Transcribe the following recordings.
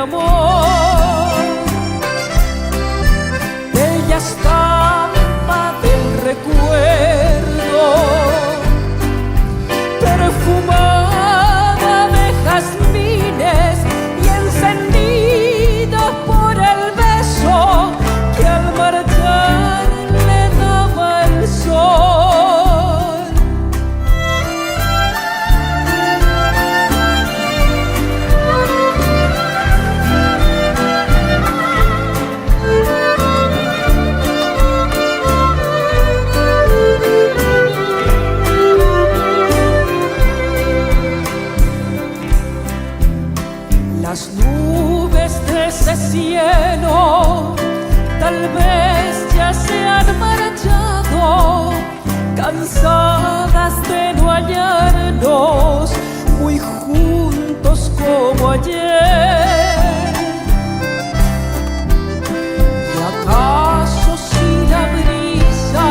amor. Bella estampa del recuerdo, perfumada de jazmines y encendida por el beso que al marchar le daba el sol. Las nubes de ese cielo tal vez ya se han marchado, cansadas de no hallarnos muy juntos como ayer. ¿Y acaso si la brisa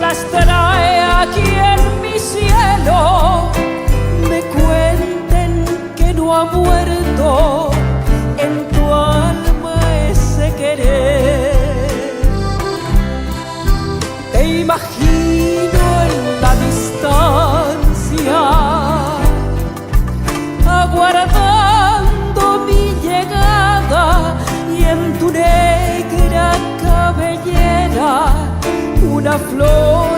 las trae aquí en mi cielo, me cuenten que no ha muerto en tu alma ese querer? Te imagino en la distancia, aguardando mi llegada, y en tu negra cabellera una flor